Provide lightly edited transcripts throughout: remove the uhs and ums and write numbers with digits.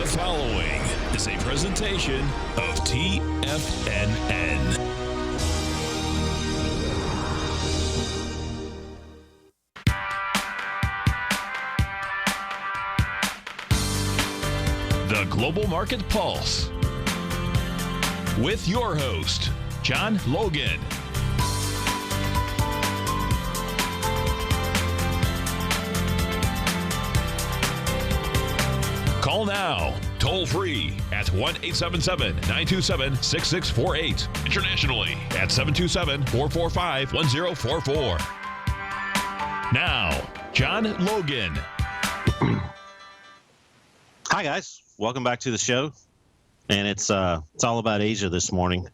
following is a presentation of TFNN. The Global Market Pulse with your host, John Logan. Call now, toll free at 1-877-927-6648. Internationally at 727-445-1044. Now, John Logan. Hi, guys. Welcome back to the show. And it's all about Asia this morning.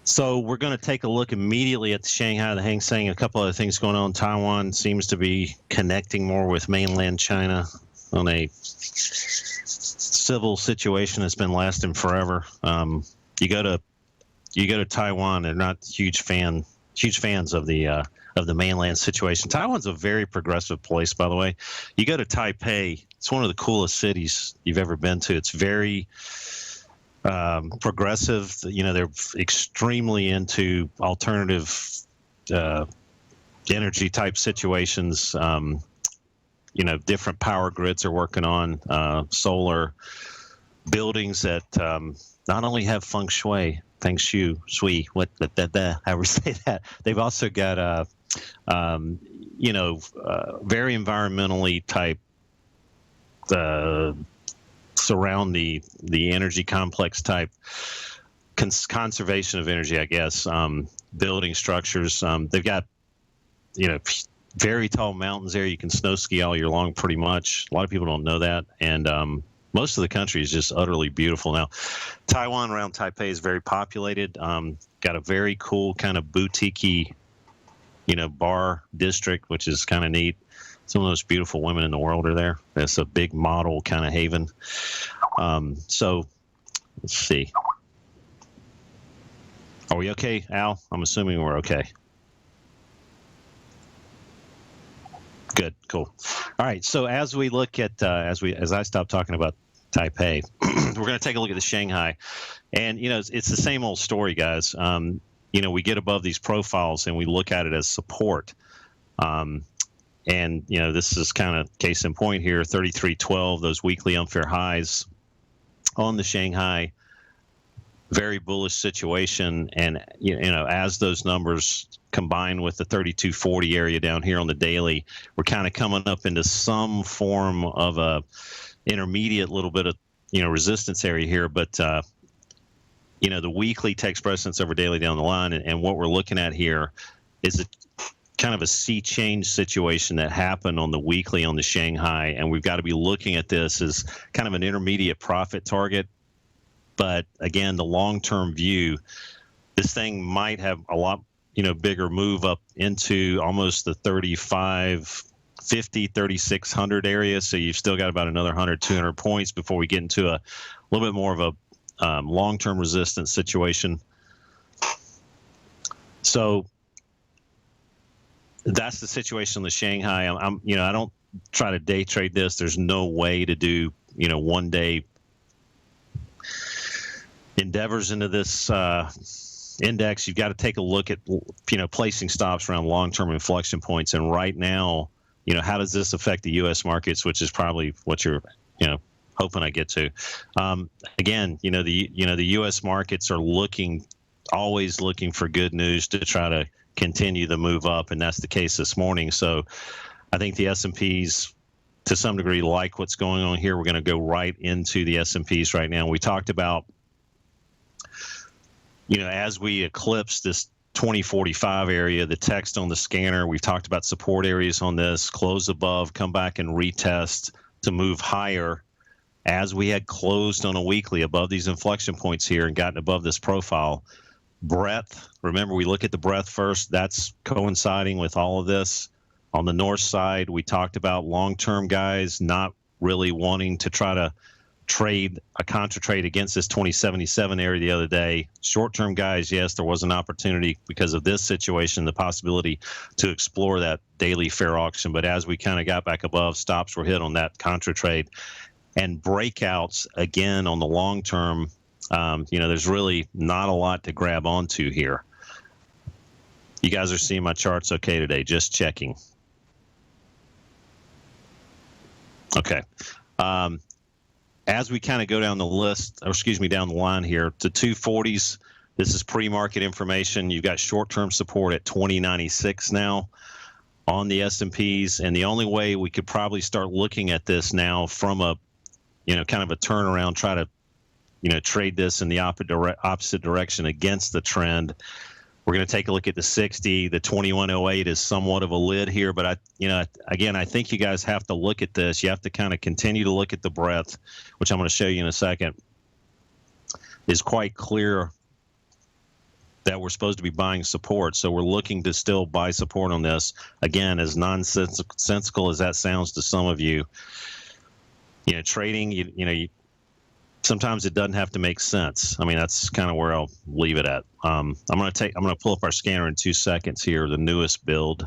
So we're going to take a look immediately at the Shanghai, the Hang Seng, a couple other things going on. Taiwan seems to be connecting more with mainland China on a civil situation that's been lasting forever. You go to Taiwan, they're not huge fans of the mainland situation. Taiwan's a very progressive place, by the way. You go to Taipei, it's one of the coolest cities you've ever been to. It's very progressive. You know, they're extremely into alternative energy type situations. Different power grids they're working on, solar buildings that not only have feng shui, however you say that, they've also got very environmentally type surround the energy complex type conservation of energy, I guess. Building structures. They've got very tall mountains there. You can snow ski all year long, pretty much. A lot of people don't know that, and most of the country is just utterly beautiful. Now, Taiwan around Taipei is very populated. Got a very cool kind of boutique-y, bar district, which is kind of neat. Some of the most beautiful women in the world are there. It's a big model kind of haven. So, let's see. Are we okay, Al? I'm assuming we're okay. Good, cool. All right, so as we look at as I stop talking about Taipei, we're going to take a look at the Shanghai, and it's the same old story, guys. We get above these profiles and we look at it as support, and this is kind of case in point here. 33.12, those weekly unfair highs on the Shanghai. Very bullish situation, and as those numbers combine with the 3240 area down here on the daily, we're kind of coming up into some form of a intermediate little bit of resistance area here, but the weekly takes precedence over daily down the line, and what we're looking at here is a kind of a sea change situation that happened on the weekly on the Shanghai, and we've got to be looking at this as kind of an intermediate profit target. But again, the long-term view, this thing might have a lot, bigger move up into almost the 3550, 3600 area. So you've still got about another 100, 200 points before we get into a little bit more of a long-term resistance situation. So that's the situation in the Shanghai. I don't try to day trade this. There's no way to do, one day endeavors into this index. You've got to take a look at placing stops around long-term inflection points, and right now, how does this affect the U.S. markets, which is probably what you're hoping I get to. Again, the U.S. markets are always looking for good news to try to continue the move up, and that's the case this morning. So I think the S&Ps to some degree like what's going on here. We're going to go right into the S&Ps right now. We talked about as we eclipse this 2045 area, the text on the scanner, we've talked about support areas on this, close above, come back and retest to move higher. As we had closed on a weekly above these inflection points here and gotten above this profile, breadth, remember we look at the breadth first, that's coinciding with all of this. On the north side, we talked about long-term guys not really wanting to try to trade a contra trade against this 2077 area the other day. Short-term guys, yes, there was an opportunity because of this situation, the possibility to explore that daily fair auction. But as we kind of got back above, stops were hit on that contra trade. and breakouts again on the long term. There's really not a lot to grab onto here. You guys are seeing my charts okay today? Just checking. Okay. As we kind of go down the list, down the line here, to 240s, this is pre-market information. You've got short-term support at 2096 now on the S&Ps, and the only way we could probably start looking at this now from a, kind of a turnaround, try to, trade this in the opposite direction against the trend. We're going to take a look at the 60. The 2108 is somewhat of a lid here, but I think you guys have to look at this. You have to kind of continue to look at the breadth, which I'm going to show you in a second. Is quite clear that we're supposed to be buying support, so we're looking to still buy support on this. Again, as nonsensical as that sounds to some of you, trading, sometimes it doesn't have to make sense. I mean, that's kind of where I'll leave it at. I'm going to pull up our scanner in 2 seconds here, the newest build.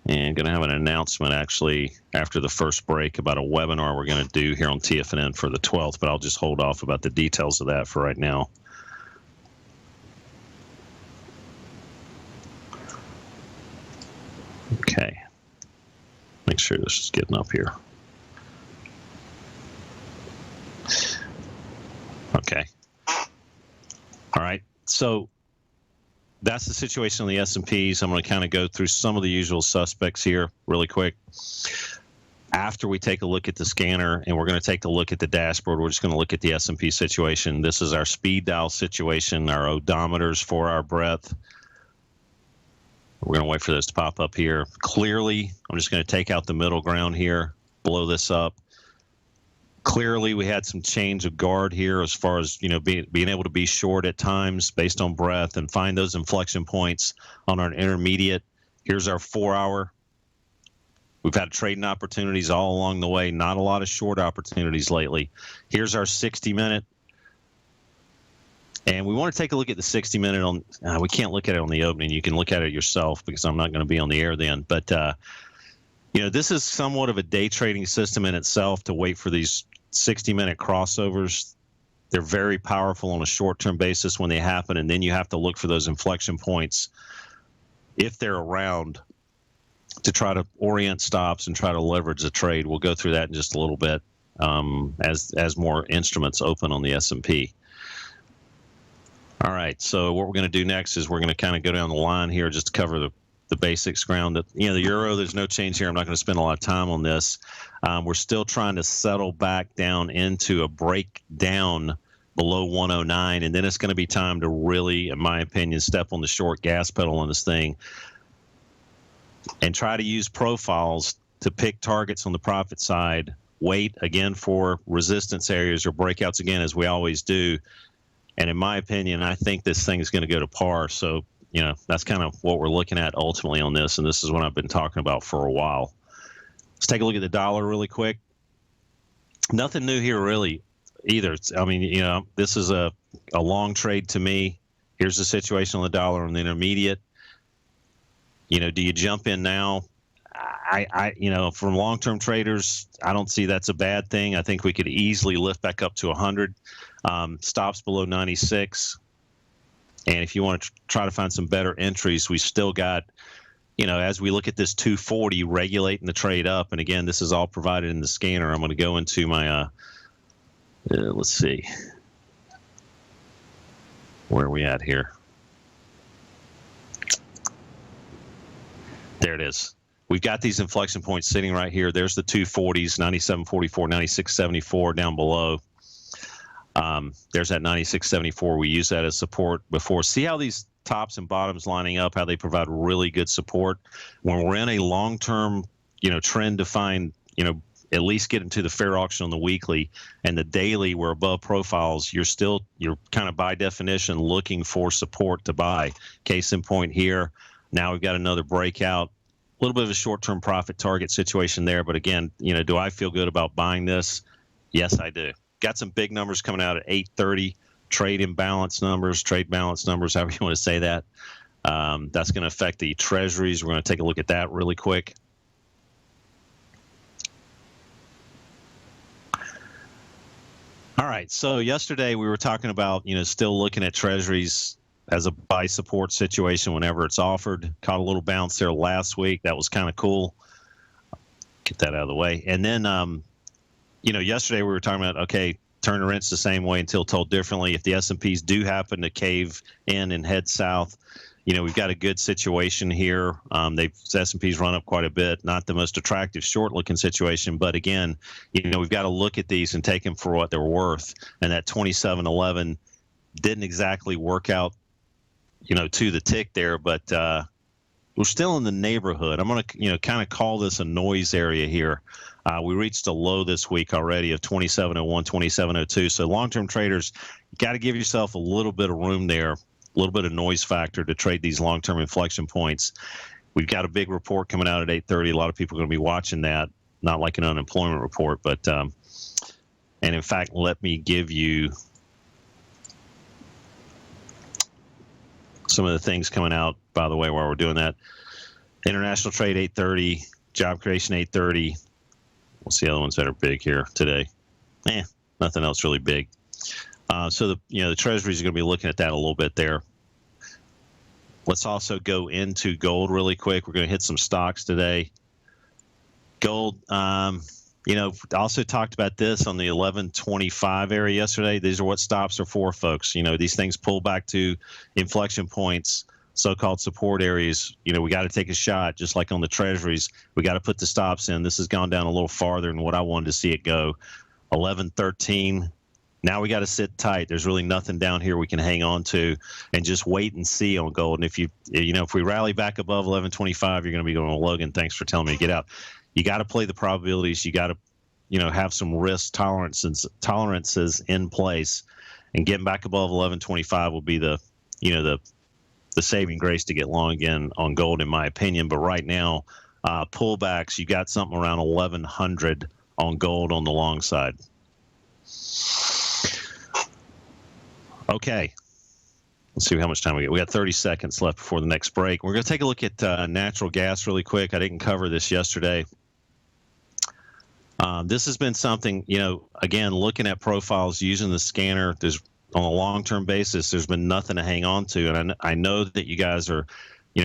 And going to have an announcement actually after the first break about a webinar we're going to do here on TFNN for the 12th, but I'll just hold off about the details of that for right now. Okay. Make sure this is getting up here. Okay. All right. So that's the situation on the S&Ps. I'm going to kind of go through some of the usual suspects here really quick. After we take a look at the scanner, and we're going to take a look at the dashboard, we're just going to look at the S&P situation. This is our speed dial situation, our odometers for our breadth. We're going to wait for this to pop up here. Clearly, I'm just going to take out the middle ground here, blow this up. Clearly, we had some change of guard here as far as, being able to be short at times based on breadth and find those inflection points on our intermediate. Here's our 4-hour. We've had trading opportunities all along the way, not a lot of short opportunities lately. Here's our 60-minute. And we want to take a look at the 60-minute on, we can't look at it on the opening. You can look at it yourself because I'm not going to be on the air then. But, this is somewhat of a day trading system in itself to wait for these 60-minute crossovers. They're very powerful on a short-term basis when they happen, and then you have to look for those inflection points if they're around to try to orient stops and try to leverage the trade. We'll go through that in just a little bit as more instruments open on the S&P. All right, so what we're going to do next is we're going to kind of go down the line here just to cover the basics ground. The euro, there's no change here. I'm not going to spend a lot of time on this. We're still trying to settle back down into a breakdown below 109, and then it's going to be time to really, in my opinion, step on the short gas pedal on this thing and try to use profiles to pick targets on the profit side, wait again for resistance areas or breakouts again, as we always do. And in my opinion, I think this thing is going to go to par. So, that's kind of what we're looking at ultimately on this. And this is what I've been talking about for a while. Let's take a look at the dollar really quick. Nothing new here really either. This is a long trade to me. Here's the situation on the dollar on the intermediate. Do you jump in now? From long-term traders, I don't see that's a bad thing. I think we could easily lift back up to 100. Stops below 96. And if you want to try to find some better entries, we still got, as we look at this 240 regulating the trade up. And again, this is all provided in the scanner. I'm going to go into my, let's see. Where are we at here? There it is. We've got these inflection points sitting right here. There's the 240s, 97.44, 96.74 down below. There's that 96.74. We used that as support before. See how these tops and bottoms lining up, how they provide really good support. When we're in a long-term, trend to find, at least get into the fair auction on the weekly and the daily, we're above profiles. You're kind of by definition looking for support to buy. Case in point here. Now we've got another breakout. A little bit of a short-term profit target situation there. But again, do I feel good about buying this? Yes, I do. Got some big numbers coming out at 8:30. Trade balance numbers, however you want to say that. That's going to affect the treasuries. We're going to take a look at that really quick. All right. So yesterday we were talking about, still looking at treasuries as a buy support situation whenever it's offered. Caught a little bounce there last week. That was kind of cool. Get that out of the way. And then, yesterday we were talking about, okay, turn the rents the same way until told differently. If the S&Ps do happen to cave in and head south, we've got a good situation here. S&Ps run up quite a bit, not the most attractive short-looking situation, but again, we've got to look at these and take them for what they're worth. And that 27.11 didn't exactly work out, to the tick there, but we're still in the neighborhood. I'm going to, kind of call this a noise area here. We reached a low this week already of 27.01, 27.02. So long-term traders, you got to give yourself a little bit of room there, a little bit of noise factor to trade these long-term inflection points. We've got a big report coming out at 8:30. A lot of people are going to be watching that, not like an unemployment report, but and in fact, let me give you some of the things coming out, by the way, while we're doing that. International trade 8:30, job creation 8:30. What's the other ones that are big here today? Nothing else really big. So the treasuries are going to be looking at that a little bit there. Let's also go into gold really quick. We're going to hit some stocks today. Gold, also talked about this on the 1125 area yesterday. These are what stops are for, folks. These things pull back to inflection points, so-called support areas. We got to take a shot, just like on the treasuries. We got to put the stops in. This has gone down a little farther than what I wanted to see it go. 1113. Now we got to sit tight. There's really nothing down here we can hang on to and just wait and see on gold. And if if we rally back above 1125, you're going to be going, Logan, thanks for telling me to get out. You got to play the probabilities. You got to, have some risk tolerances in place, and getting back above 1125 will be the saving grace to get long again on gold, in my opinion. But right now, pullbacks, you got something around 1100 on gold on the long side. Okay. Let's see how much time we get. We got 30 seconds left before the next break. We're going to take a look at natural gas really quick. I didn't cover this yesterday. This has been something, again, looking at profiles using the scanner. There's on a long-term basis, there's been nothing to hang on to. And I know that you guys are,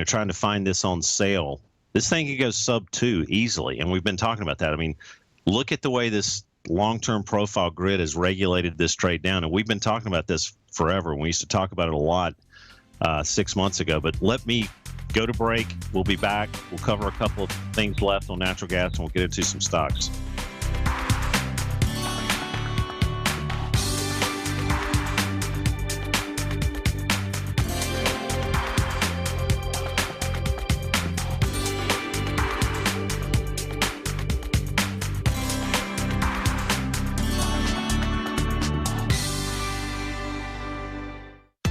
trying to find this on sale. This thing could go sub 2 easily. And we've been talking about that. I mean, look at the way this long-term profile grid has regulated this trade down. And we've been talking about this forever. We used to talk about it a lot 6 months ago. But let me go to break. We'll be back. We'll cover a couple of things left on natural gas, and we'll get into some stocks.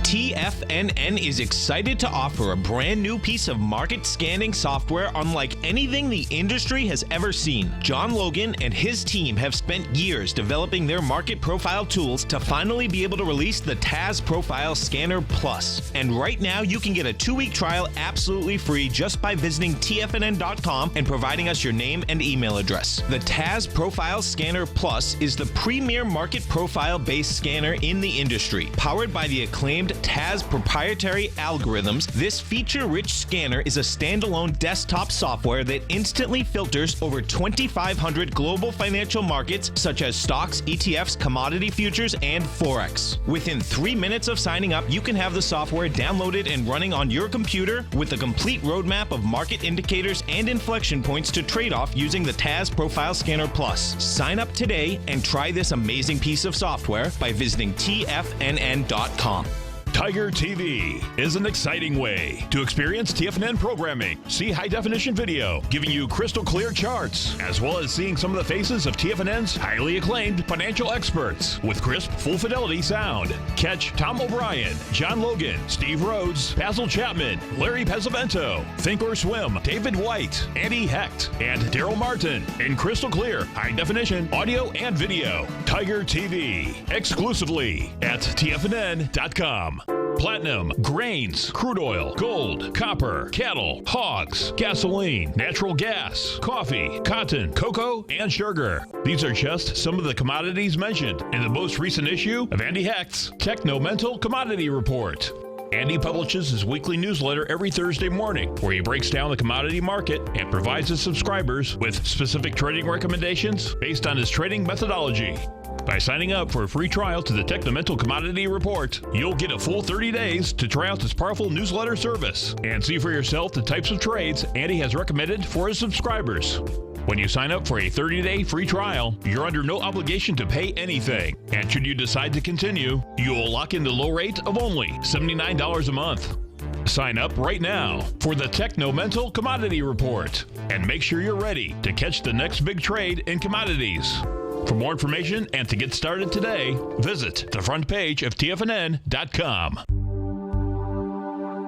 TFNN is excited to offer a brand new piece of market scanning software unlike anything the industry has ever seen. John Logan and his team have spent years developing their market profile tools to finally be able to release the TAS Profile Scanner Plus. And right now you can get a 2-week trial absolutely free just by visiting TFNN.com and providing us your name and email address. The TAS Profile Scanner Plus is the premier market profile based scanner in the industry. Powered by the acclaimed TAS proprietary algorithms, this feature-rich scanner is a standalone desktop software that instantly filters over 2,500 global financial markets such as stocks, ETFs, commodity futures, and Forex. Within 3 minutes of signing up, you can have the software downloaded and running on your computer with a complete roadmap of market indicators and inflection points to trade off using the TAS Profile Scanner Plus. Sign up today and try this amazing piece of software by visiting TFNN.com. Tiger TV is an exciting way to experience TFNN programming. See high-definition video, giving you crystal clear charts, as well as seeing some of the faces of TFNN's highly acclaimed financial experts with crisp, full-fidelity sound. Catch Tom O'Brien, John Logan, Steve Rhodes, Basil Chapman, Larry Pesavento, Think or Swim, David White, Andy Hecht, and Daryl Martin in crystal clear, high-definition audio and video. Tiger TV, exclusively at TFNN.com. platinum, grains, crude oil, gold, copper, cattle, hogs, gasoline, natural gas, coffee, cotton, cocoa, and sugar. These are just some of the commodities mentioned in the most recent issue of Andy Hecht's Techno-Mental Commodity Report. Andy publishes his weekly newsletter every Thursday morning, where he breaks down the commodity market and provides his subscribers with specific trading recommendations based on his trading methodology. By signing up for a free trial to the Techno-Mental Commodity Report, you'll get a full 30 days to try out this powerful newsletter service and see for yourself the types of trades Andy has recommended for his subscribers. When you sign up for a 30-day free trial, you're under no obligation to pay anything. And should you decide to continue, you will lock in the low rate of only $79 a month. Sign up right now for the Techno-Mental Commodity Report and make sure you're ready to catch the next big trade in commodities. For more information and to get started today, visit the front page of TFNN.com.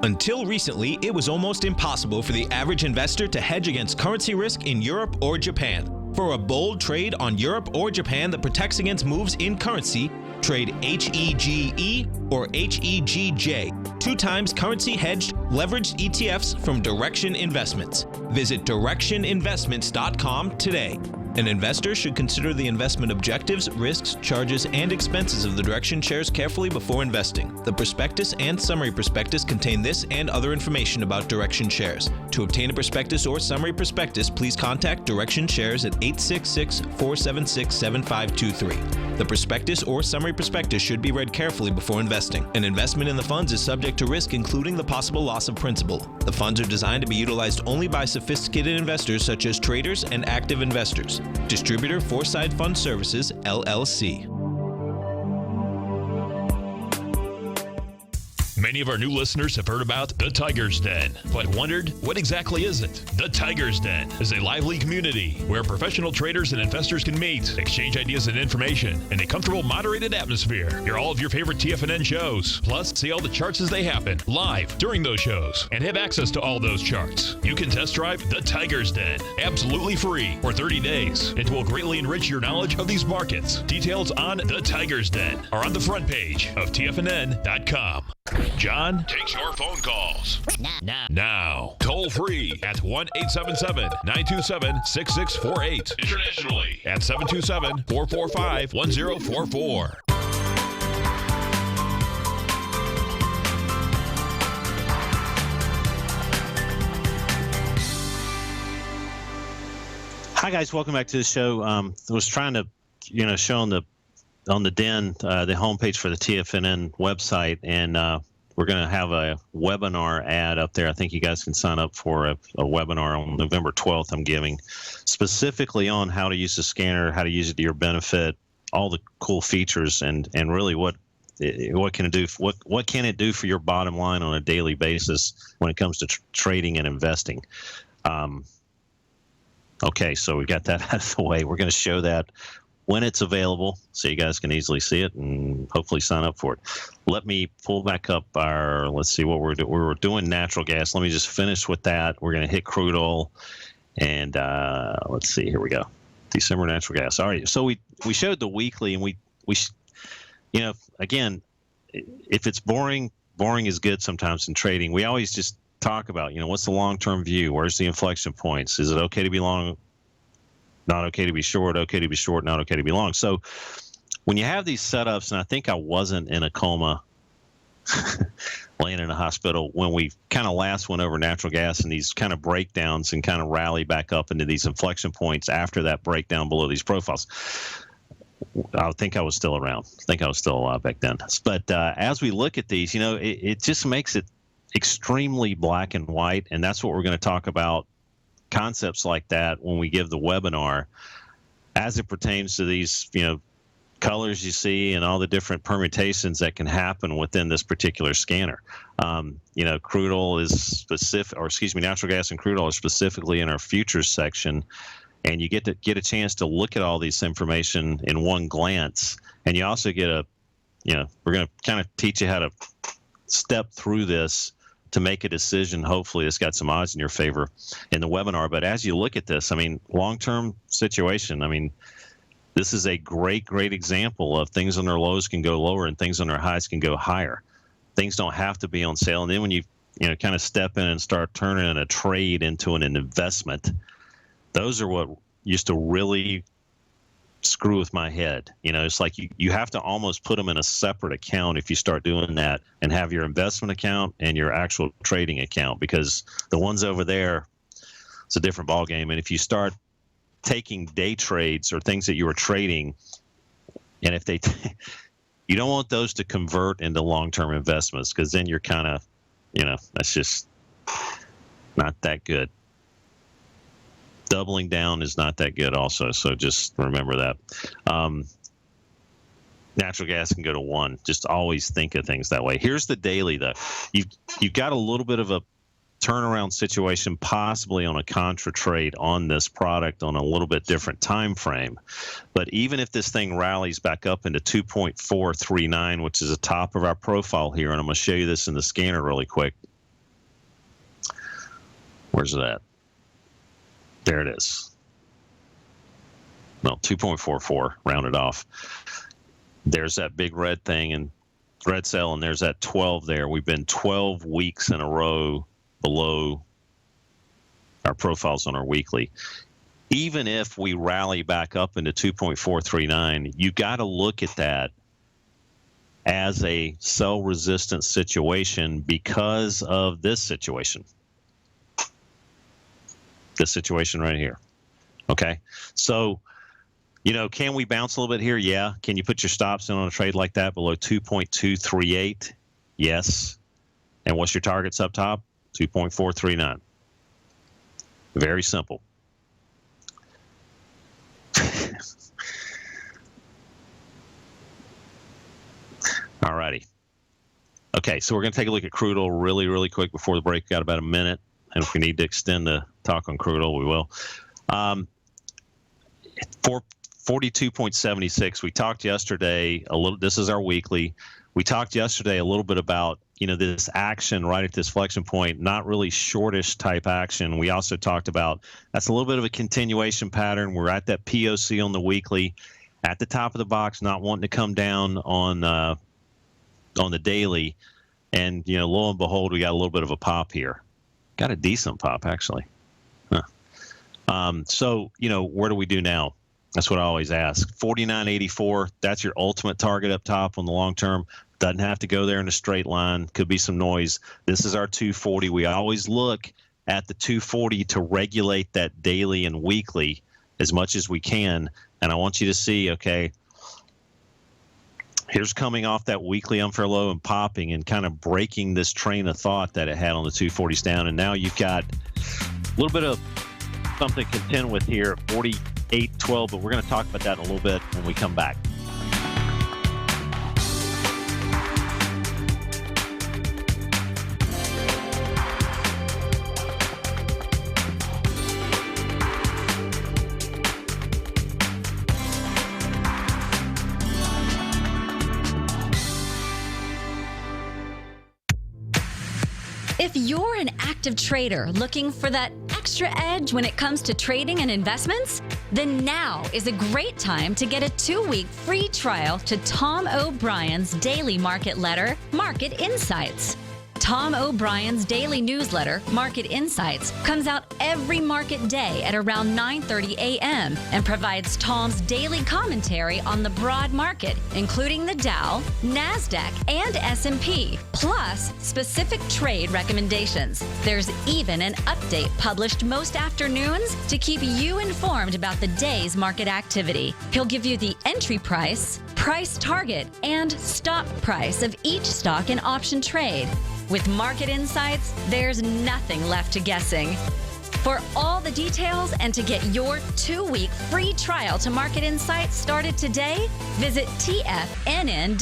Until recently, it was almost impossible for the average investor to hedge against currency risk in Europe or Japan. For a bold trade on Europe or Japan that protects against moves in currency, trade HEGE or HEGJ, 2 times currency hedged leveraged ETFs from Direction Investments. Visit directioninvestments.com today. An investor should consider the investment objectives, risks, charges, and expenses of the Direction shares carefully before investing. The prospectus and summary prospectus contain this and other information about Direction shares. To obtain a prospectus or summary prospectus, please contact Direction shares at 866-476-7523. The prospectus or summary prospectus should be read carefully before investing. An investment in the funds is subject to risk, including the possible loss of principal. The funds are designed to be utilized only by sophisticated investors such as traders and active investors. Distributor Foreside Fund Services, LLC. Many of our new listeners have heard about the Tiger's Den, but wondered, what exactly is it? The Tiger's Den is a lively community where professional traders and investors can meet, exchange ideas and information in a comfortable, moderated atmosphere. Hear all of your favorite TFNN shows, plus see all the charts as they happen live during those shows, and have access to all those charts. You can test drive the Tiger's Den absolutely free for 30 days. It will greatly enrich your knowledge of these markets. Details on the Tiger's Den are on the front page of TFNN.com. John takes your phone calls. Now. Toll free at 1-877-927-6648. Internationally at 727-445-1044. Hi guys, welcome back to the show. I was trying to, show on the Den, the homepage for the TFNN website, and we're going to have a webinar ad up there. I think you guys can sign up for a webinar on November 12th I'm giving, specifically on how to use the scanner, how to use it to your benefit, all the cool features, and really what can it do? What can it do for your bottom line on a daily basis when it comes to trading and investing? Okay, so we got that out of the way. We're going to show that when it's available, so you guys can easily see it and hopefully sign up for it. Let me pull back up let's see what we're doing. We were doing natural gas. Let me just finish with that. We're going to hit crude oil, and let's see. Here we go. December natural gas. All right. So we showed the weekly, and we again, if it's boring is good sometimes in trading. We always just talk about, what's the long-term view? Where's the inflection points? Is it okay to be long? Not okay to be short, okay to be short, not okay to be long. So when you have these setups, and I think I wasn't in a coma laying in a hospital when we kind of last went over natural gas and these kind of breakdowns and kind of rally back up into these inflection points after that breakdown below these profiles. I think I was still around. I think I was still alive back then. But as we look at these, it just makes it extremely black and white, and that's what we're going to talk about. Concepts like that when we give the webinar as it pertains to these, colors you see and all the different permutations that can happen within this particular scanner. Crude oil is natural gas and crude oil is specifically in our futures section, and you get a chance to look at all this information in one glance, and you also get we're going to kind of teach you how to step through this to make a decision. Hopefully it's got some odds in your favor in the webinar. But as you look at this, long-term situation, this is a great example of things on their lows can go lower and things on their highs can go higher. Things don't have to be on sale. And then when you kind of step in and start turning a trade into an investment, those are what used to really screw with my head. It's like you have to almost put them in a separate account if you start doing that, and have your investment account and your actual trading account, because the ones over there, it's a different ballgame. And if you start taking day trades or things that you were trading, and if you don't want those to convert into long-term investments, because then you're kind of, that's just not that good. Doubling down is not that good also, so just remember that. Natural gas can go to 1. Just always think of things that way. Here's the daily, though. You've got a little bit of a turnaround situation possibly on a contra trade on this product on a little bit different time frame. But even if this thing rallies back up into 2.439, which is the top of our profile here, and I'm going to show you this in the scanner really quick. Where's it at? There it is. No, 2.44, rounded off. There's that big red thing and red cell, and there's that 12 there. We've been 12 weeks in a row below our profiles on our weekly. Even if we rally back up into 2.439, you got to look at that as a sell resistance situation because of this situation. This situation right here. Okay. So, can we bounce a little bit here? Yeah. Can you put your stops in on a trade like that below 2.238? Yes. And what's your targets up top? 2.439. Very simple. All righty. Okay, so we're going to take a look at crude oil really, really quick before the break. We've got about a minute. And if we need to extend the talk on crude oil, we will. 42.76. We talked yesterday a little. This is our weekly. We talked yesterday a little bit about this action right at this flexion point, not really shortish type action. We also talked about that's a little bit of a continuation pattern. We're at that POC on the weekly, at the top of the box, not wanting to come down on the daily, and lo and behold, we got a little bit of a pop here. Got a decent pop, actually. Huh. So, where do we do now? That's what I always ask. 49.84, that's your ultimate target up top on the long term. Doesn't have to go there in a straight line. Could be some noise. This is our 240. We always look at the 240 to regulate that daily and weekly as much as we can. And I want you to see, okay, here's coming off that weekly unfair low and popping and kind of breaking this train of thought that it had on the 240s down. And now you've got a little bit of something to contend with here at 48.12, but we're going to talk about that in a little bit when we come back. If you're an active trader looking for that extra edge when it comes to trading and investments, then now is a great time to get a 2-week free trial to Tom O'Brien's daily market letter, Market Insights. Tom O'Brien's daily newsletter, Market Insights, comes out every market day at around 9:30 a.m. and provides Tom's daily commentary on the broad market, including the Dow, NASDAQ, and S&P, plus specific trade recommendations. There's even an update published most afternoons to keep you informed about the day's market activity. He'll give you the entry price, price target, and stop price of each stock and option trade. With Market Insights, there's nothing left to guessing. For all the details and to get your 2-week free trial to Market Insights started today, visit TFNN.com.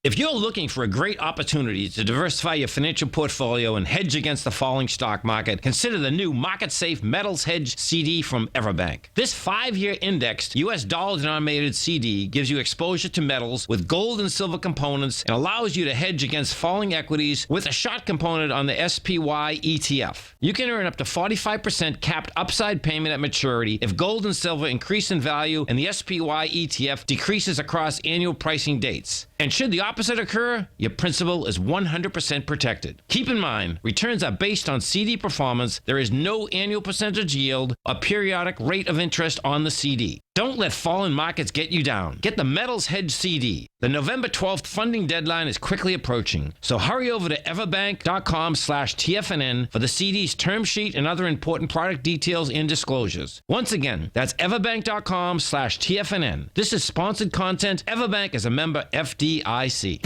If you're looking for a great opportunity to diversify your financial portfolio and hedge against the falling stock market, consider the new Market Safe Metals Hedge CD from Everbank. This 5-year indexed U.S. dollar-denominated CD gives you exposure to metals with gold and silver components and allows you to hedge against falling equities with a short component on the SPY ETF. You can earn up to 45% capped upside payment at maturity if gold and silver increase in value and the SPY ETF decreases across annual pricing dates. And should the opposite occur, your principal is 100% protected. Keep in mind, returns are based on CD performance. There is no annual percentage yield or periodic rate of interest on the CD. Don't let falling markets get you down. Get the Metals Hedge CD. The November 12th funding deadline is quickly approaching, so hurry over to everbank.com/TFNN for the CD's term sheet and other important product details and disclosures. Once again, that's everbank.com/TFNN. This is sponsored content. Everbank is a member FDIC.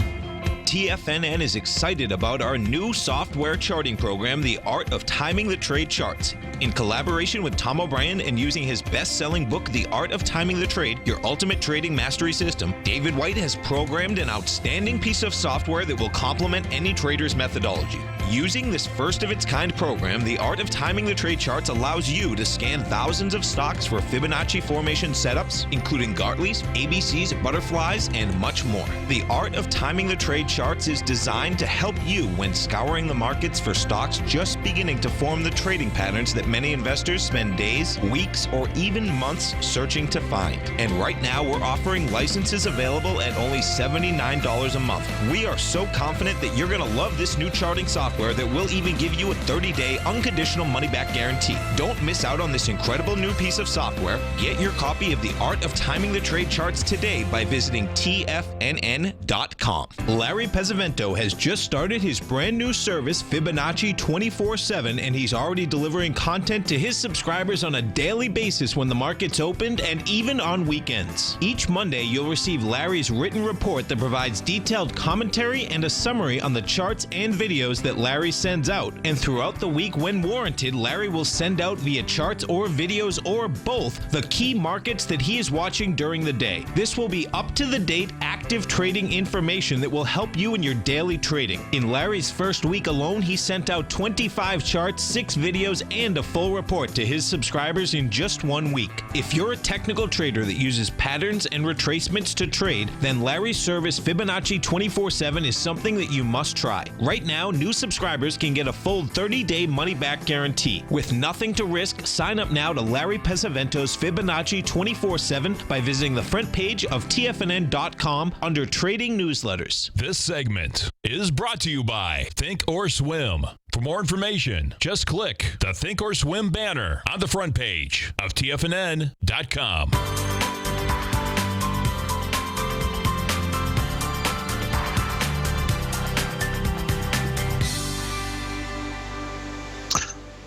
TFNN is excited about our new software charting program, The Art of Timing the Trade Charts. In collaboration with Tom O'Brien and using his best-selling book, The Art of Timing the Trade, Your Ultimate Trading Mastery System, David White has programmed an outstanding piece of software that will complement any trader's methodology. Using this first-of-its-kind program, The Art of Timing the Trade Charts allows you to scan thousands of stocks for Fibonacci formation setups, including Gartley's, ABC's, butterflies, and much more. The Art of Timing the Trade Charts is designed to help you when scouring the markets for stocks just beginning to form the trading patterns that many investors spend days, weeks, or even months searching to find. And right now, we're offering licenses available at only $79 a month. We are so confident that you're going to love this new charting software that will even give you a 30-day unconditional money-back guarantee. Don't miss out on this incredible new piece of software. Get your copy of The Art of Timing the Trade Charts today by visiting TFNN.com. Larry Pesavento has just started his brand new service, Fibonacci 24/7, and he's already delivering content to his subscribers on a daily basis when the market's opened and even on weekends. Each Monday, you'll receive Larry's written report that provides detailed commentary and a summary on the charts and videos that Larry sends out. And throughout the week, when warranted, Larry will send out via charts or videos or both the key markets that he is watching during the day. This will be up-to-the-date active trading information that will help you in your daily trading. In Larry's first week alone, he sent out 25 charts, 6 videos, and a full report to his subscribers in just 1 week. If you're a technical trader that uses patterns and retracements to trade, then Larry's service Fibonacci 24/7 is something that you must try. Right now, new subscribers can get a full 30-day money-back guarantee. With nothing to risk, sign up now to Larry Pesavento's Fibonacci 24/7 by visiting the front page of TFNN.com under Trading Newsletters. This segment is brought to you by Think or Swim. For more information, just click the Think or Swim banner on the front page of TFNN.com.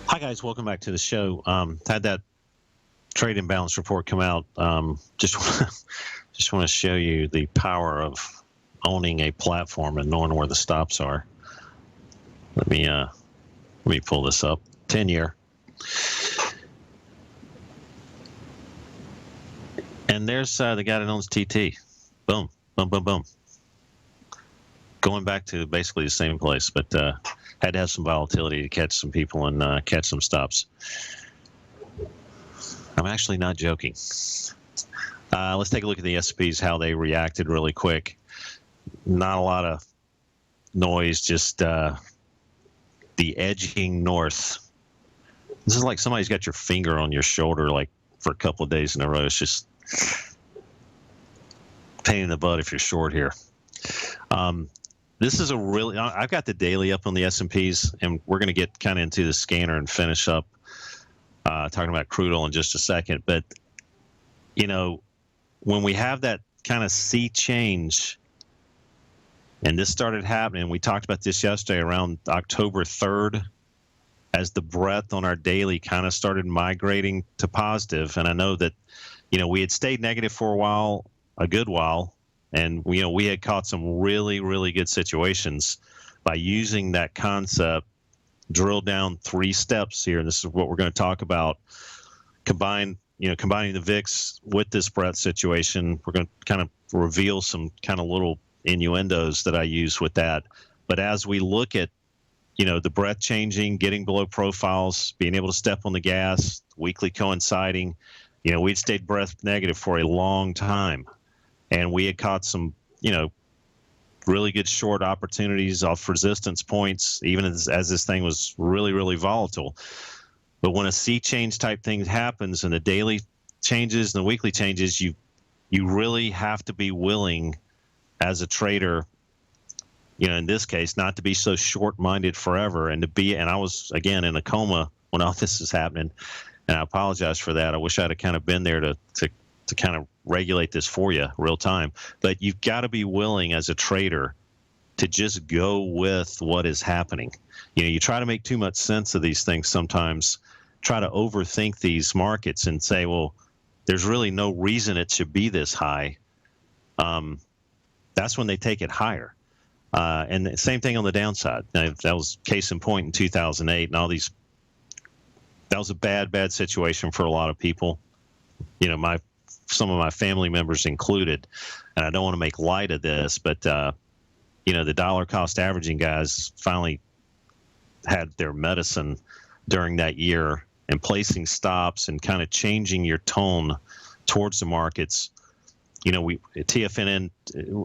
Hi guys, welcome back to the show. Had that trade imbalance report come out. Just want to show you the power of owning a platform and knowing where the stops are. Let me pull this up. 10-year, and there's the guy that owns TT. Boom, boom, boom, boom. Going back to basically the same place, but had to have some volatility to catch some people and catch some stops. I'm actually not joking. Let's take a look at the S&Ps, how they reacted really quick. Not a lot of noise, just the edging north. This is like somebody's got your finger on your shoulder like for a couple of days in a row. It's just pain in the butt if you're short here. This is a really, I've got the daily up on the S&Ps, and we're going to get kind of into the scanner and finish up talking about crude oil in just a second. But, you know, when we have that kind of sea change, and this started happening, we talked about this yesterday around October 3rd, as the breadth on our daily kind of started migrating to positive. And I know that, you know, we had stayed negative for a while, a good while. And, you know, we had caught some really, really good situations by using that concept, drill down 3 steps here. And this is what we're going to talk about. Combining the VIX with this breadth situation. We're going to kind of reveal some kind of little innuendos that I use with that. But as we look at, the breath changing, getting below profiles, being able to step on the gas, weekly coinciding, we'd stayed breath negative for a long time. And we had caught some, really good short opportunities off resistance points, even as this thing was really, really volatile. But when a sea change type thing happens and the daily changes and the weekly changes, you really have to be willing as a trader, in this case, not to be so short-minded forever and I was, again, in a coma when all this is happening. And I apologize for that. I wish I'd have kind of been there to kind of regulate this for you real time. But you've got to be willing as a trader to just go with what is happening. You try to make too much sense of these things sometimes, try to overthink these markets and say, well, there's really no reason it should be this high. That's when they take it higher. And the same thing on the downside. Now, that was case in point in 2008 and all these. That was a bad situation for a lot of people. Some of my family members included, and I don't want to make light of this, but the dollar cost averaging guys finally had their medicine during that year and placing stops and kind of changing your tone towards the markets. TFNN,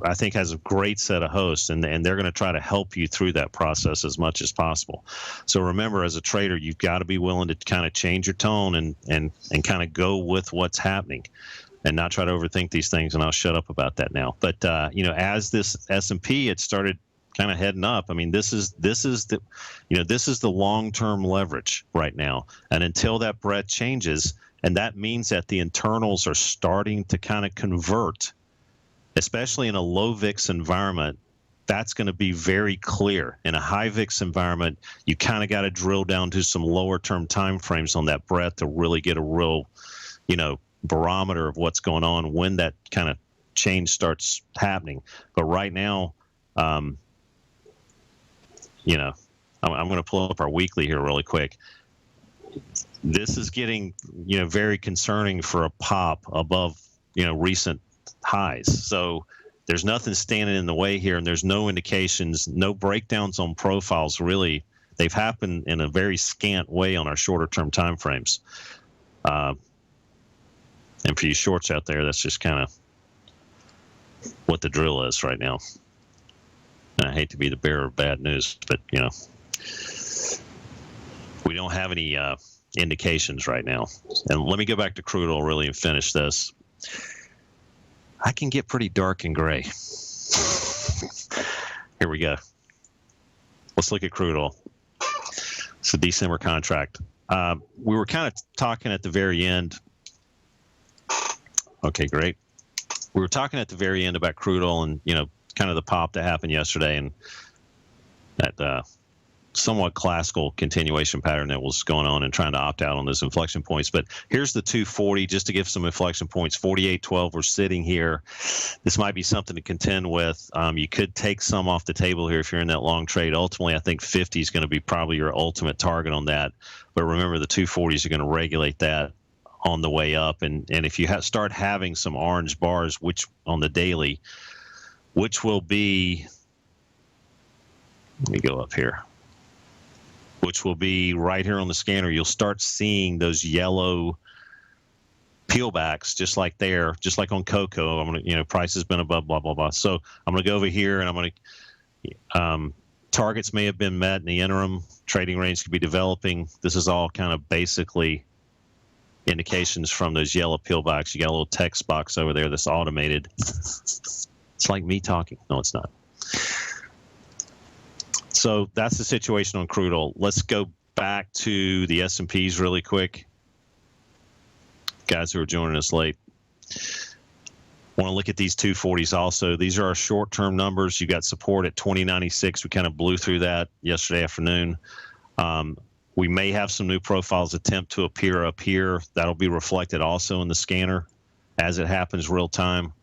I think, has a great set of hosts, and they're going to try to help you through that process as much as possible. So remember, as a trader, you've got to be willing to kind of change your tone and kind of go with what's happening and not try to overthink these things. And I'll shut up about that now. But, as this S&P had started kind of heading up, I mean, this is the long-term leverage right now. And until that breadth changes, and that means that the internals are starting to kind of convert, especially in a low VIX environment. That's going to be very clear. In a high VIX environment, you kind of got to drill down to some lower term time frames on that breadth to really get a real, barometer of what's going on when that kind of change starts happening. But right now, I'm going to pull up our weekly here really quick. This is getting, very concerning for a pop above, recent highs. So there's nothing standing in the way here, and there's no indications, no breakdowns on profiles. Really, they've happened in a very scant way on our shorter term time frames. And for you shorts out there, that's just kind of what the drill is right now. And I hate to be the bearer of bad news, but we don't have any indications right now. And let me go back to crude oil really and finish this. I can get pretty dark and gray. Here we go. Let's look at crude oil. It's a December contract. We were kind of talking at the very end. Okay, great. We were talking at the very end about crude oil and, kind of the pop that happened yesterday and that somewhat classical continuation pattern that was going on and trying to opt out on those inflection points. But here's the 240, just to give some inflection points. 48.12, we're sitting here. This might be something to contend with. You could take some off the table here if you're in that long trade. Ultimately, I think 50 is going to be probably your ultimate target on that. But remember, the 240s are going to regulate that on the way up. And if you start having some orange bars, which on the daily, which will be, let me go up here, which will be right here on the scanner, you'll start seeing those yellow peelbacks just like there, just like on cocoa. I'm going to, price has been above, blah, blah, blah. So I'm going to go over here and I'm going to, targets may have been met in the interim. Trading range could be developing. This is all kind of basically indications from those yellow peelbacks. You got a little text box over there that's automated. It's like me talking. No, it's not. So that's the situation on crude oil. Let's go back to the S&Ps really quick. Guys who are joining us late. Want to look at these 240s also. These are our short-term numbers. You got support at 2096. We kind of blew through that yesterday afternoon. We may have some new profiles attempt to appear up here. That'll be reflected also in the scanner as it happens real time.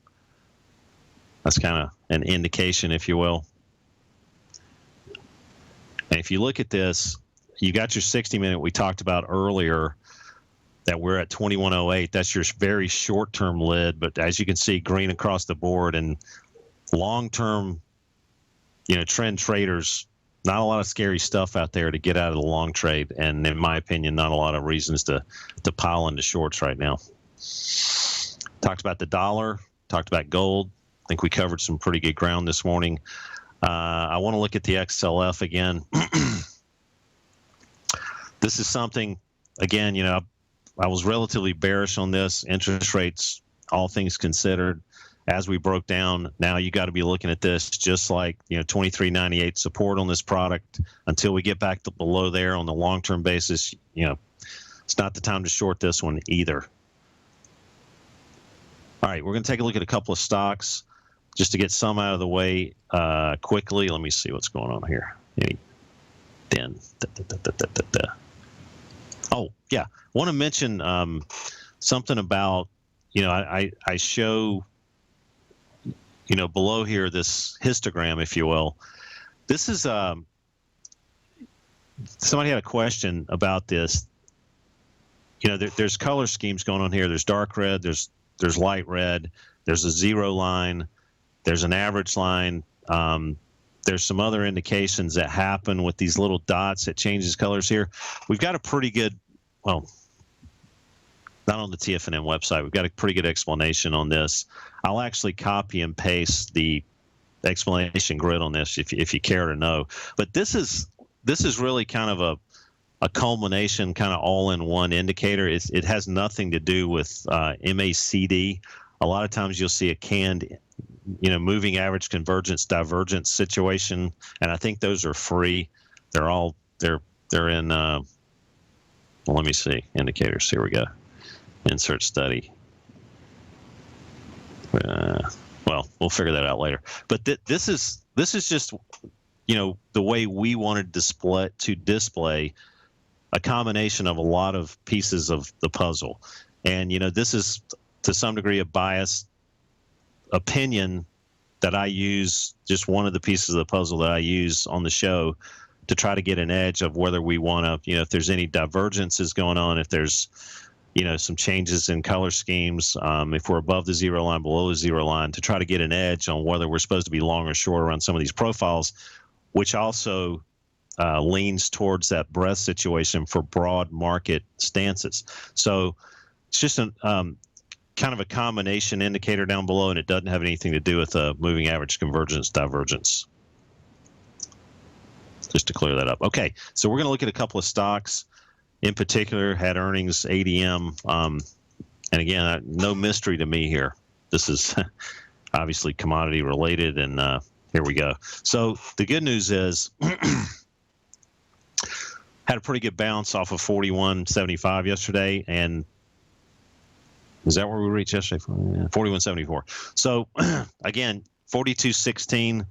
That's kind of an indication, if you will. And if you look at this, you got your 60-minute we talked about earlier that we're at 2108. That's your very short-term lid, but as you can see, green across the board. And long-term, trend traders, not a lot of scary stuff out there to get out of the long trade. And in my opinion, not a lot of reasons to pile into shorts right now. Talked about the dollar, talked about gold. I think we covered some pretty good ground this morning. I want to look at the XLF again. This is something, again, I was relatively bearish on this. Interest rates, all things considered, as we broke down, now you got to be looking at this just like, 23.98 support on this product until we get back to below there on the long-term basis. It's not the time to short this one either. All right, we're going to take a look at a couple of stocks just to get some out of the way quickly. Let me see what's going on here. Oh, yeah. I want to mention something about, I show, below here, this histogram, if you will. This is, somebody had a question about this. There's color schemes going on here. There's dark red, there's light red, there's a zero line, there's an average line. There's some other indications that happen with these little dots that changes colors here. We've got a pretty good, well, not on the TFNN website. We've got a pretty good explanation on this. I'll actually copy and paste the explanation grid on this if you care to know. But this is really kind of a culmination, kind of all-in-one indicator. It has nothing to do with MACD. A lot of times you'll see a canned, moving average convergence divergence situation, and I think those are free. They're in. Well, let me see indicators. Here we go. Insert study. Well, we'll figure that out later. But this is just the way we wanted to display a combination of a lot of pieces of the puzzle, and this is to some degree a biased opinion that I use, just one of the pieces of the puzzle that I use on the show to try to get an edge of whether we want to, if there's any divergences going on, if there's, some changes in color schemes, if we're above the zero line, below the zero line, to try to get an edge on whether we're supposed to be long or short around some of these profiles, which also leans towards that breadth situation for broad market stances. So it's just kind of a combination indicator down below, and it doesn't have anything to do with moving average convergence divergence. Just to clear that up. Okay, so we're going to look at a couple of stocks in particular, had earnings, ADM, and again, no mystery to me here. This is obviously commodity related, and here we go. So the good news is had a pretty good bounce off of 41.75 yesterday, and is that where we reached yesterday? 41.74. So again, 42.16,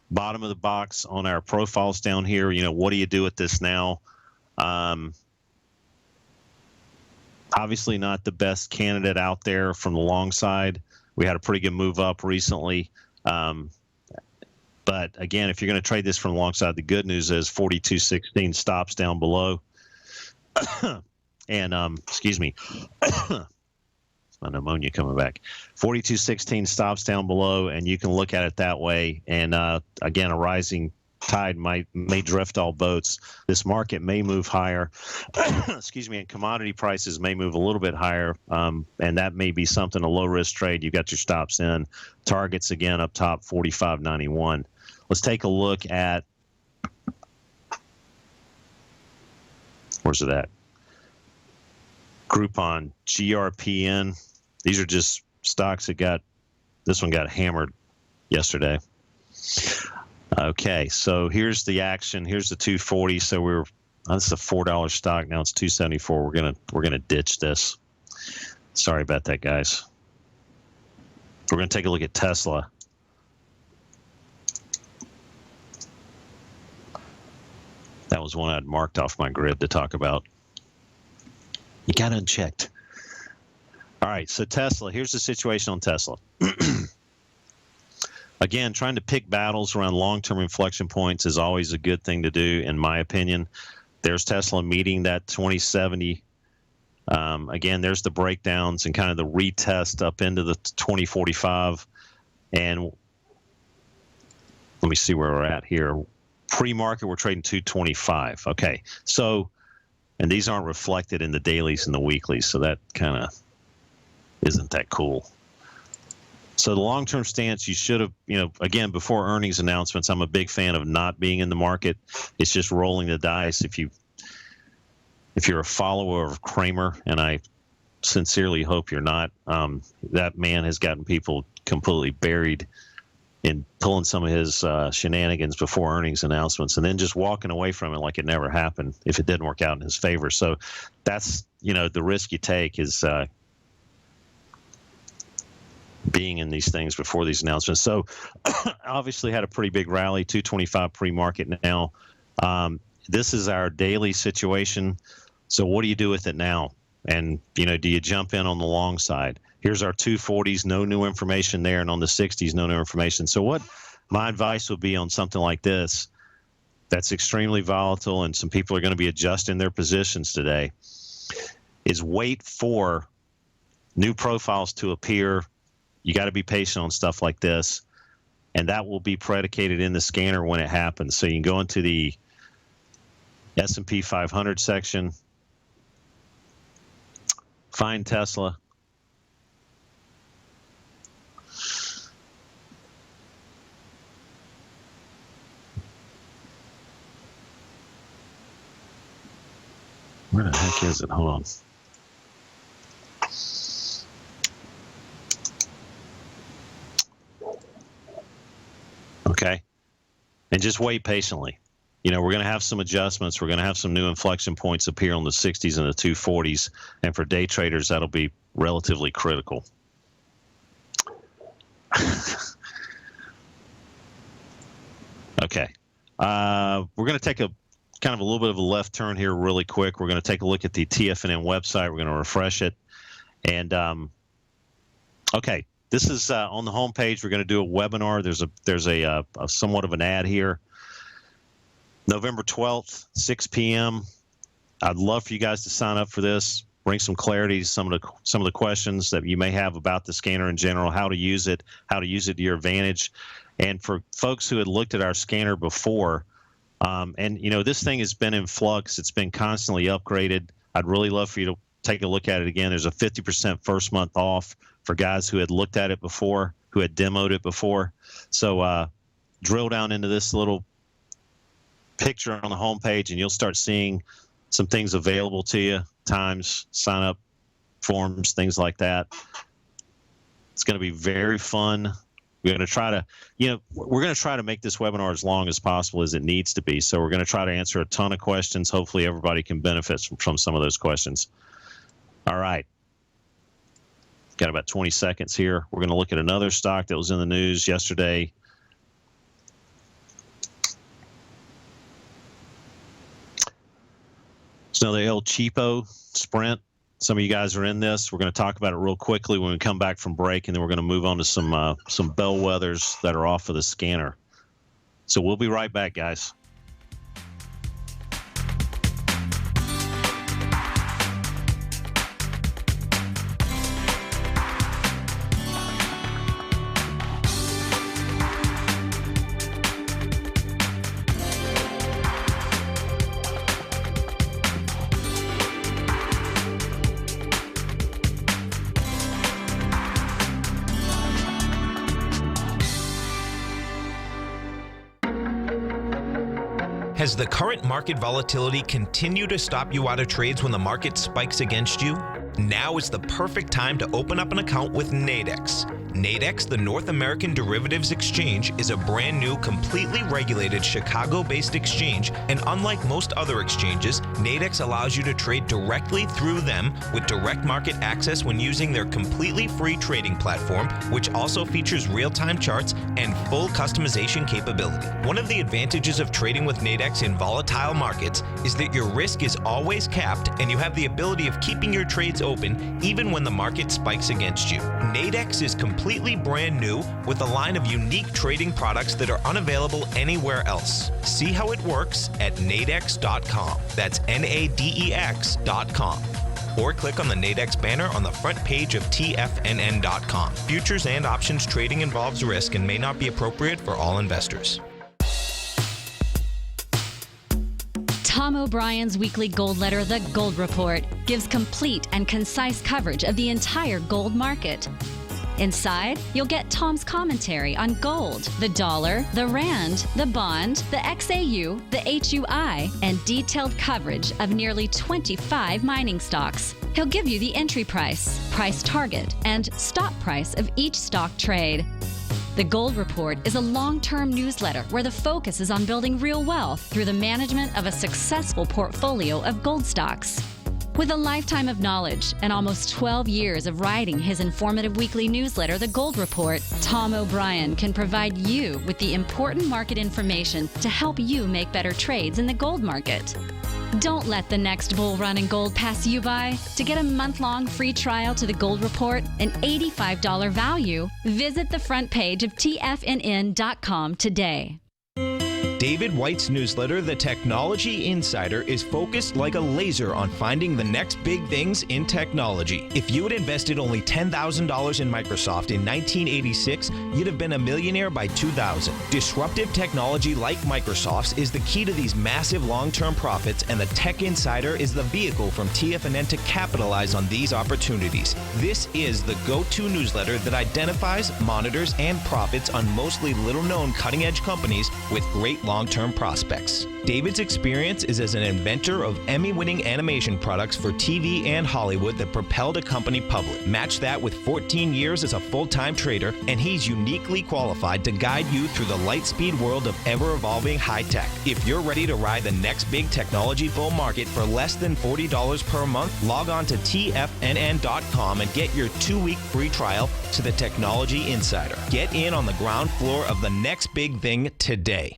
bottom of the box on our profiles down here. What do you do with this now? Obviously not the best candidate out there from the long side. We had a pretty good move up recently. But again, if you're going to trade this from the long side, the good news is 42.16 stops down below. And excuse me. My pneumonia coming back. 42.16 stops down below, and you can look at it that way. And again, a rising tide may drift all boats. This market may move higher. Excuse me, and commodity prices may move a little bit higher, and that may be something, a low risk trade. You've got your stops in. Targets again up top, 45.91. Let's take a look at, where's it at? Groupon, GRPN. These are just stocks that this one got hammered yesterday. Okay, so here's the action. Here's the 240. So this is a $4 stock. Now it's 274. We're gonna ditch this. Sorry about that, guys. We're gonna take a look at Tesla. That was one I'd marked off my grid to talk about. You got unchecked. All right, so Tesla, here's the situation on Tesla. Again, trying to pick battles around long-term inflection points is always a good thing to do, in my opinion. There's Tesla meeting that 2070. Again, there's the breakdowns and kind of the retest up into the 2045. And let me see where we're at here. Pre-market, we're trading 225. Okay, so, and these aren't reflected in the dailies and the weeklies, so that kind of isn't that cool. So the long-term stance, you should have, again, before earnings announcements, I'm a big fan of not being in the market. It's just rolling the dice. If you're a follower of Kramer, and I sincerely hope you're not, that man has gotten people completely buried in pulling some of his shenanigans before earnings announcements and then just walking away from it like it never happened if it didn't work out in his favor. So that's, the risk you take is being in these things before these announcements. So obviously had a pretty big rally, 225 pre-market now. This is our daily situation. So what do you do with it now? And, do you jump in on the long side? Here's our 240s, no new information there. And on the 60s, no new information. So what my advice would be on something like this that's extremely volatile and some people are going to be adjusting their positions today is wait for new profiles to appear. You got to be patient on stuff like this. And that will be predicated in the scanner when it happens. So you can go into the S&P 500 section, find Tesla. Where the heck is it? Hold on. Okay. And just wait patiently. We're going to have some adjustments. We're going to have some new inflection points appear on the 60s and the 240s. And for day traders, that'll be relatively critical. Okay. We're going to take a kind of a little bit of a left turn here really quick. We're going to take a look at the TFNN website. We're going to refresh it. And, okay, this is on the homepage. We're going to do a webinar. There's a somewhat of an ad here. November 12th, 6 p.m. I'd love for you guys to sign up for this. Bring some clarity to some of the questions that you may have about the scanner in general, how to use it to your advantage. And for folks who had looked at our scanner before, and this thing has been in flux. It's been constantly upgraded. I'd really love for you to take a look at it again. There's a 50% first month off for guys who had looked at it before, who had demoed it before. So drill down into this little picture on the homepage and you'll start seeing some things available to you, times, sign up forms, things like that. It's going to be very fun. We're going to try to make this webinar as long as possible as it needs to be. So we're going to try to answer a ton of questions. Hopefully everybody can benefit from some of those questions. All right. Got about 20 seconds here. We're going to look at another stock that was in the news yesterday. So the old cheapo Sprint. Some of you guys are in this. We're going to talk about it real quickly when we come back from break, and then we're going to move on to some bellwethers that are off of the scanner. So we'll be right back, guys. Has the current market volatility continued to stop you out of trades when the market spikes against you? Now is the perfect time to open up an account with Nadex. Nadex, the North American Derivatives Exchange, is a brand new, completely regulated Chicago-based exchange, and unlike most other exchanges, Nadex allows you to trade directly through them with direct market access when using their completely free trading platform, which also features real-time charts and full customization capability. One of the advantages of trading with Nadex in volatile markets is that your risk is always capped and you have the ability of keeping your trades open even when the market spikes against you. Nadex is completely brand new with a line of unique trading products that are unavailable anywhere else. See how it works at nadex.com. That's NADEX.com. Or click on the Nadex banner on the front page of TFNN.com. Futures and options trading involves risk and may not be appropriate for all investors. Tom O'Brien's weekly gold letter, The Gold Report, gives complete and concise coverage of the entire gold market. Inside, you'll get Tom's commentary on gold, the dollar, the rand, the bond, the XAU, the HUI, and detailed coverage of nearly 25 mining stocks. He'll give you the entry price, price target, and stop price of each stock trade. The Gold Report is a long-term newsletter where the focus is on building real wealth through the management of a successful portfolio of gold stocks. With a lifetime of knowledge and almost 12 years of writing his informative weekly newsletter, The Gold Report, Tom O'Brien can provide you with the important market information to help you make better trades in the gold market. Don't let the next bull run in gold pass you by. To get a month-long free trial to The Gold Report, an $85 value, visit the front page of TFNN.com today. David White's newsletter, The Technology Insider, is focused like a laser on finding the next big things in technology. If you had invested only $10,000 in Microsoft in 1986, you'd have been a millionaire by 2000. Disruptive technology like Microsoft's is the key to these massive long-term profits, and the Tech Insider is the vehicle from TFNN to capitalize on these opportunities. This is the go-to newsletter that identifies, monitors, and profits on mostly little-known cutting-edge companies with great long-term prospects. David's experience is as an inventor of Emmy-winning animation products for TV and Hollywood that propelled a company public. Match that with 14 years as a full-time trader, and he's uniquely qualified to guide you through the light-speed world of ever-evolving high-tech. If you're ready to ride the next big technology bull market for less than $40 per month, log on to TFNN.com and get your 2-week free trial to the Technology Insider. Get in on the ground floor of the next big thing today.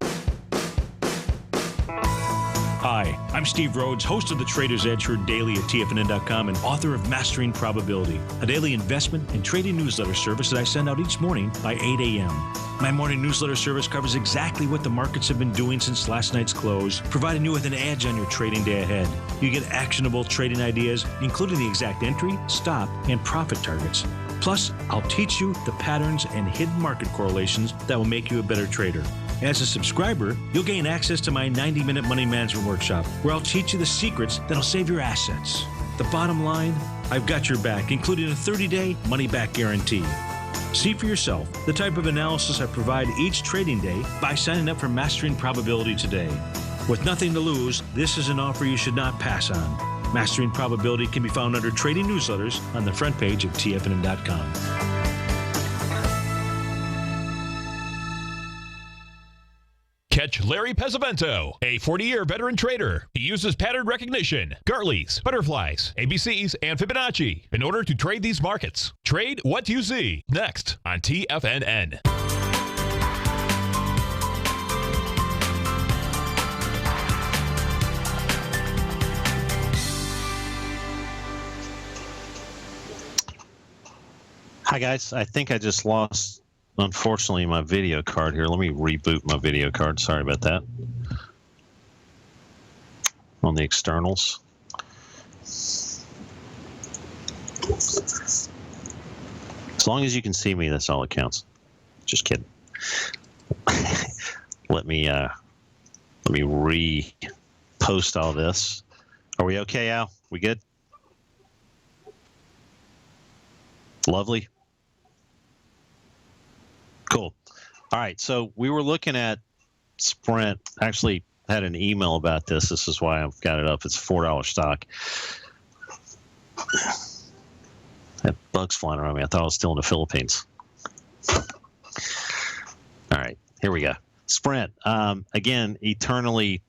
Hi, I'm Steve Rhodes, host of the Trader's Edge heard daily at TFNN.com and author of Mastering Probability, a daily investment and trading newsletter service that I send out each morning by 8 a.m. My morning newsletter service covers exactly what the markets have been doing since last night's close, providing you with an edge on your trading day ahead. You get actionable trading ideas, including the exact entry, stop, and profit targets. Plus, I'll teach you the patterns and hidden market correlations that will make you a better trader. As a subscriber, you'll gain access to my 90-minute money management workshop, where I'll teach you the secrets that'll save your assets. The bottom line, I've got your back, including a 30-day money-back guarantee. See for yourself the type of analysis I provide each trading day by signing up for Mastering Probability today. With nothing to lose, this is an offer you should not pass on. Mastering Probability can be found under Trading Newsletters on the front page of TFNN.com. Catch Larry Pesavento, a 40-year veteran trader. He uses pattern recognition, Gartleys, butterflies, ABCs, and Fibonacci in order to trade these markets. Trade what you see. Next on TFNN. Hi, guys. I think I just lost, unfortunately, my video card here. Let me reboot my video card. Sorry about that. On the externals. As long as you can see me, that's all that counts. Just kidding. Let me repost all this. Are we okay, Al? We good? Lovely. Cool. All right. So we were looking at Sprint. Actually had an email about this. This is why I've got it up. It's a $4 stock. I had bugs flying around me. I thought I was still in the Philippines. All right. Here we go. Sprint. Again, eternally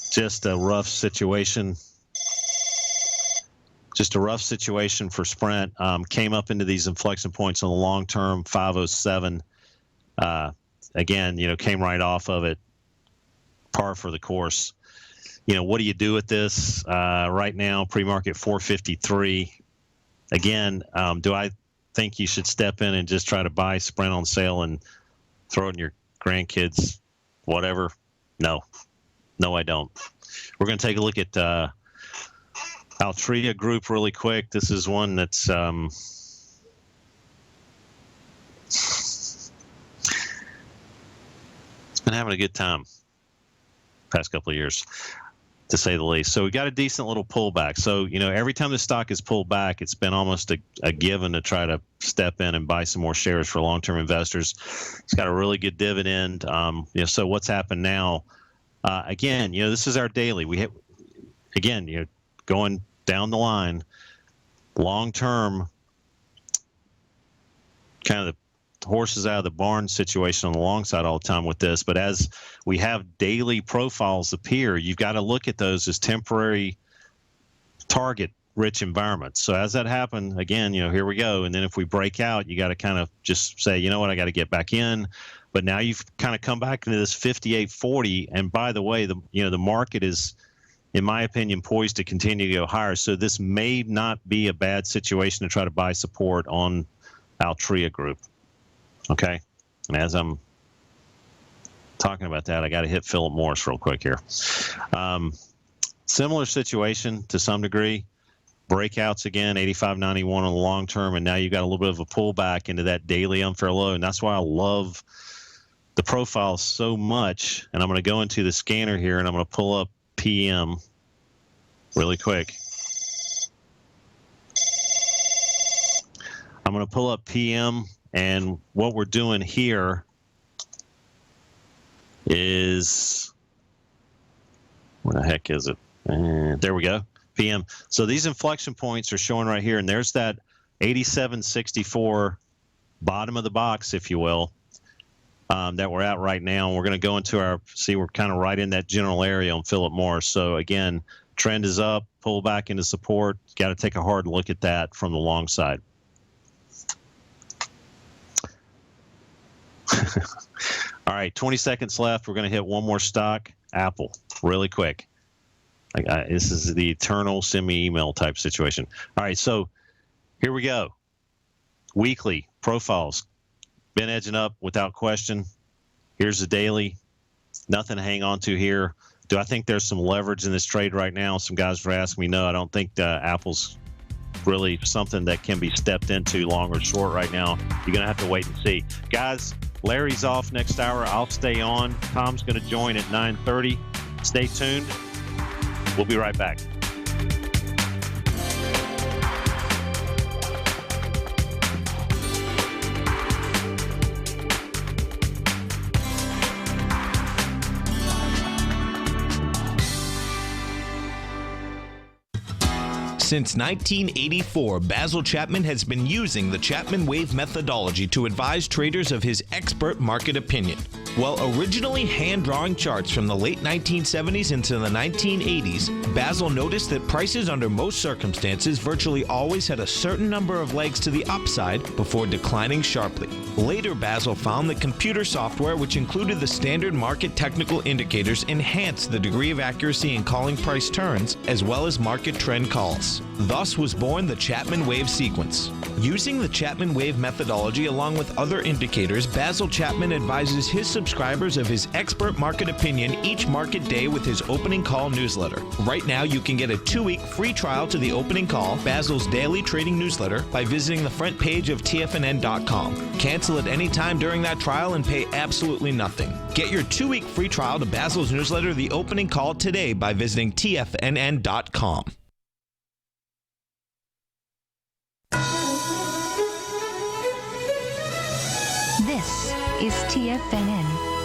just a rough situation. Just a rough situation for Sprint. Came up into these inflection points on the long term, 507. Again, came right off of it. Par for the course. What do you do with this right now? Pre-market 453. Again, do I think you should step in and just try to buy Sprint on sale and throw it in your grandkids, whatever? No, I don't. We're going to take a look at Altria Group really quick. This is one that's it's been having a good time past couple of years. to say the least. So we got a decent little pullback. So, every time the stock is pulled back, it's been almost a given to try to step in and buy some more shares for long-term investors. It's got a really good dividend. So what's happened now? Again, this is our daily. Going down the line, long-term, kind of the horses out of the barn situation on the long side all the time with this. But as we have daily profiles appear, you've got to look at those as temporary target-rich environments. So as that happens, again, here we go. And then if we break out, you got to kind of just say, you know what, I got to get back in. But now you've kind of come back into this 58.40. And by the way, the market is, in my opinion, poised to continue to go higher. So this may not be a bad situation to try to buy support on Altria Group. Okay. And as I'm talking about that, I got to hit Philip Morris real quick here. Similar situation to some degree. Breakouts again, 85.91 on the long term, and now you've got a little bit of a pullback into that daily unfair low, and that's why I love the profile so much. And I'm going to go into the scanner here, and I'm going to pull up PM really quick. I'm going to pull up PM, and what we're doing here is, where the heck is it? There we go, PM. So these inflection points are showing right here, and there's that 87.64 bottom of the box, if you will, that we're at right now. And we're going to go into we're kind of right in that general area on Philip Morris. So again, trend is up, pull back into support. Got to take a hard look at that from the long side. All right, 20 seconds left. We're going to hit one more stock, Apple, really quick. This is the eternal semi-email type situation. All right, so here we go. Weekly profiles. Been edging up without question. Here's the daily. Nothing to hang on to here. Do I think there's some leverage in this trade right now? Some guys were asking me. No, I don't think Apple's really something that can be stepped into long or short right now. You're going to have to wait and see. Guys, Larry's off next hour. I'll stay on. Tom's going to join at 9:30. Stay tuned. We'll be right back. Since 1984, Basil Chapman has been using the Chapman Wave methodology to advise traders of his expert market opinion. While originally hand-drawing charts from the late 1970s into the 1980s, Basil noticed that prices under most circumstances virtually always had a certain number of legs to the upside before declining sharply. Later, Basil found that computer software, which included the standard market technical indicators, enhanced the degree of accuracy in calling price turns, as well as market trend calls. Thus was born the Chapman Wave sequence. Using the Chapman Wave methodology along with other indicators, Basil Chapman advises his subscribers of his expert market opinion each market day with his opening call newsletter. Right now, you can get a 2-week free trial to the opening call, Basil's daily trading newsletter, by visiting the front page of TFNN.com. Cancel at any time during that trial and pay absolutely nothing. Get your 2-week free trial to Basil's newsletter, The Opening Call, today by visiting TFNN.com. This is TFNN.